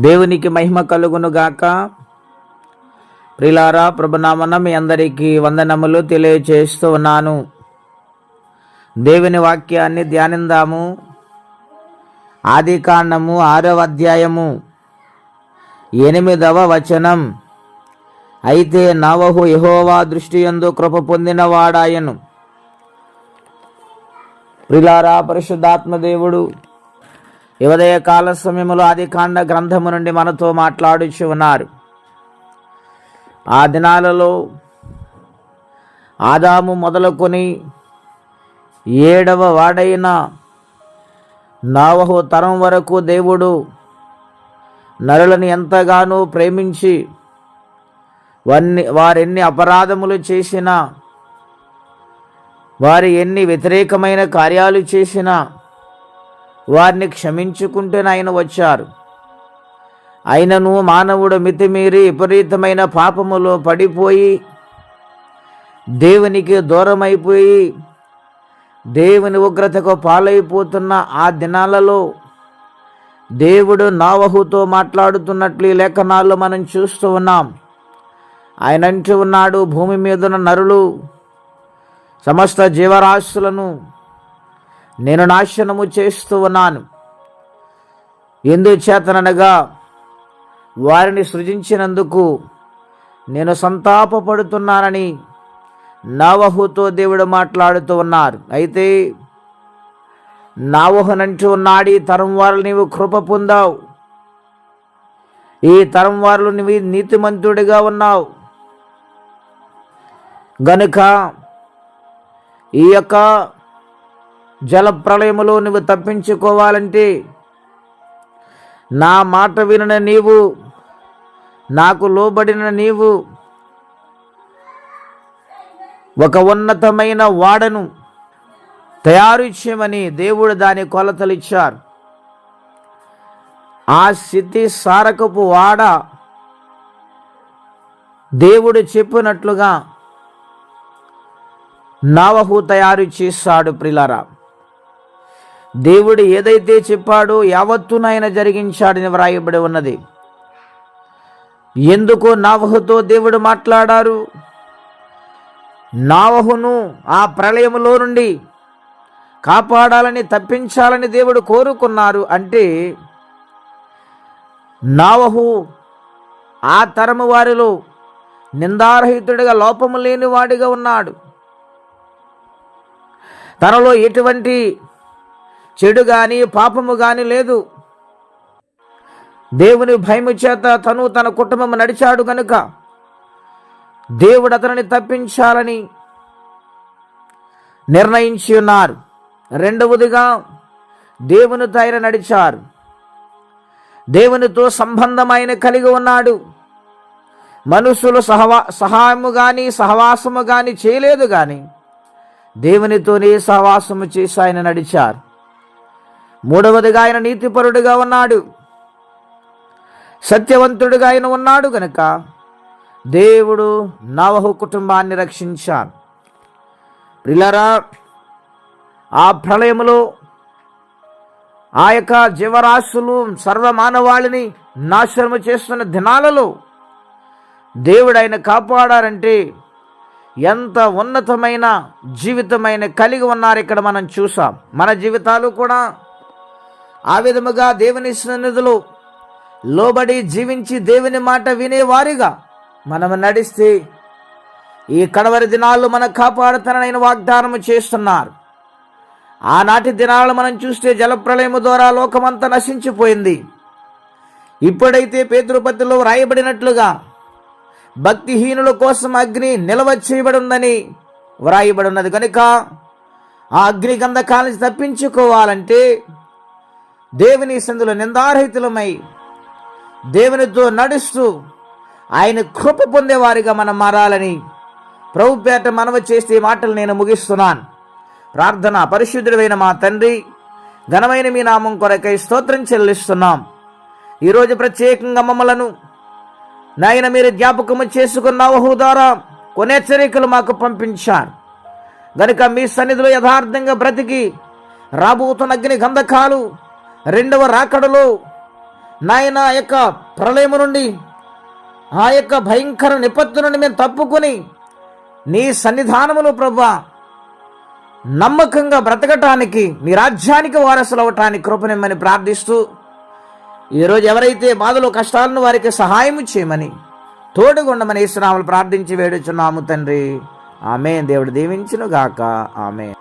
దేవునికి మహిమ కలుగును గాక. ప్రియులారా, ప్రభునామన మీ అందరికీ వందనములు తెలియచేస్తూ ఉన్నాను. దేవుని వాక్యాన్ని ధ్యానిందాము. ఆదికాండము 6వ అధ్యాయము 8వ వచనం. అయితే నోవహు యెహోవా దృష్టియందు కృప పొందినవాడాయను. ప్రియులారా, పరిశుద్ధాత్మ దేవుడు ఈ ఉదయ కాల సమయంలో ఆదికాండ గ్రంథము నుండి మనతో మాట్లాడుచు ఉన్నారు. ఆ దినాలలో ఆదాము మొదలుకొని 7వ వాడైన నోవహు తరం వరకు దేవుడు నరులను ఎంతగానో ప్రేమించి వారెన్ని అపరాధములు చేసినా, వారు ఎన్ని వ్యతిరేకమైన కార్యాలు చేసినా వారిని క్షమించుకుంటూనే ఆయన వచ్చారు. అయినను మానవుడు మితిమీరి విపరీతమైన పాపములో పడిపోయి దేవునికి దూరమైపోయి దేవుని ఉగ్రతకు పాలైపోతున్న ఆ దినాలలో దేవుడు నోవహుతో మాట్లాడుతున్నట్లు ఈ లేఖనాల్లో మనం చూస్తూ ఉన్నాం. ఆయన అంటూ ఉన్నాడు, భూమి మీదున్న నరులు సమస్త జీవరాశులను నేను నాశనము చేస్తూ ఉన్నాను. ఎందుచేతనగా వారిని సృజించినందుకు నేను సంతాపపడుతున్నానని నోవహుతో దేవుడు మాట్లాడుతూ ఉన్నారు. అయితే నోవహునంటూ ఉన్నాడు, ఈ తరం వారు నీవు కృప పొందావు, ఈ తరం వారు నీవు నీతిమంతుడిగా ఉన్నావు గనుక ఈ యొక్క జల ప్రళయములో నువ్వు తప్పించుకోవాలంటే నా మాట వినిన నీవు, నాకు లోబడిన నీవు ఒక ఉన్నతమైన వాడను తయారు చేయమని దేవుడు దాని కొలతలు ఇచ్చారు. ఆ స్థితి సారకపు వాడ దేవుడు చెప్పినట్లుగా నోవహు తయారు చేశాడు. ప్రియులారా, దేవుడు ఏదైతే చెప్పాడో యావత్తునైనా జరిగించాడని వ్రాయబడి ఉన్నది. ఎందుకు నోవహుతో దేవుడు మాట్లాడారు? నోవహును ఆ ప్రళయములో నుండి కాపాడాలని, తప్పించాలని దేవుడు కోరుకున్నారు. అంటే నోవహు ఆ తరము వారిలో నిందారహితుడిగా, లోపము లేని వాడిగా ఉన్నాడు. తనలో ఎటువంటి చెడు కానీ పాపము కానీ లేదు. దేవుని భయము చేత తను తన కుటుంబం నడిచాడు కనుక దేవుడు అతనిని తప్పించాలని నిర్ణయించి ఉన్నారు. రెండవదిగా దేవునితో ఆయన నడిచారు. దేవునితో సంబంధం ఆయన కలిగి ఉన్నాడు. మనుషులు సహాయము కానీ సహవాసము కానీ చేయలేదు, కానీ దేవునితోనే సహవాసము చేసి ఆయన నడిచారు. మూడవదిగా ఆయన నీతిపరుడుగా ఉన్నాడు, సత్యవంతుడిగా ఆయన ఉన్నాడు కనుక దేవుడు నోవహు కుటుంబాన్ని రక్షించాడు. ప్రియులారా, ఆ ప్రళయములో ఆ యొక్క జీవరాశులు సర్వమానవాళిని నాశనము చేస్తున్న దినాలలో దేవుడు ఆయన కాపాడారంటే ఎంత ఉన్నతమైన జీవితమైన కలిగి ఉన్నారు ఇక్కడ మనం చూసాం. మన జీవితాలు కూడా ఆ విధముగా దేవుని సన్నిధిలో లోబడి జీవించి దేవుని మాట వినేవారిగా మనం నడిస్తే ఈ కడవరి దినాల్లో మనం కాపాడుతానని వాగ్దానం చేస్తున్నారు. ఆనాటి దినాలను మనం చూస్తే జలప్రళయము ద్వారా లోకమంతా నశించిపోయింది. ఇప్పుడైతే పేతురుపత్రిలో వ్రాయబడినట్లుగా భక్తిహీనుల కోసం అగ్ని నిల్వ చేయబడి ఉందని వ్రాయబడి ఉన్నది. కనుక ఆ అగ్ని గంధకాల నుంచి తప్పించుకోవాలంటే దేవుని సన్నిధిలో నిందారహితులమై దేవునితో నడుస్తూ ఆయన కృప పొందేవారిగా మనం మారాలని ప్రభు పేట మనవి చేస్తే ఈ మాటలు నేను ముగిస్తున్నాను. ప్రార్థన. పరిశుద్ధుడైన మా తండ్రి, ఘనమైన మీ నామం కొరకై స్తోత్రం చెల్లిస్తున్నాం. ఈరోజు ప్రత్యేకంగా మమ్మలను నాయన మీరు జ్ఞాపకము చేసుకున్న నోవహు ద్వారా కొన్ని హెచ్చరికలు మాకు పంపించారు గనుక మీ సన్నిధిలో యథార్థంగా బ్రతికి రాబోతున్న అగ్ని గంధకాలు రెండవ రాకడలో నాయన ఆ యొక్క ప్రళయము నుండి, ఆ యొక్క భయంకర విపత్తు నుండి మేము తప్పుకొని నీ సన్నిధానములో ప్రభువా నమ్మకంగా బ్రతకటానికి, మీ రాజ్యానికి వారసులు అవటానికి కృపనిమ్మని ప్రార్థిస్తూ, ఈరోజు ఎవరైతే బాధలు కష్టాలను వారికి సహాయం చేయమని తోడుగుండమని యేసు నామములో ప్రార్థించి వేడుచున్నాము తండ్రి. ఆమేన్. దేవుడు దీవించును గాక. ఆమేన్.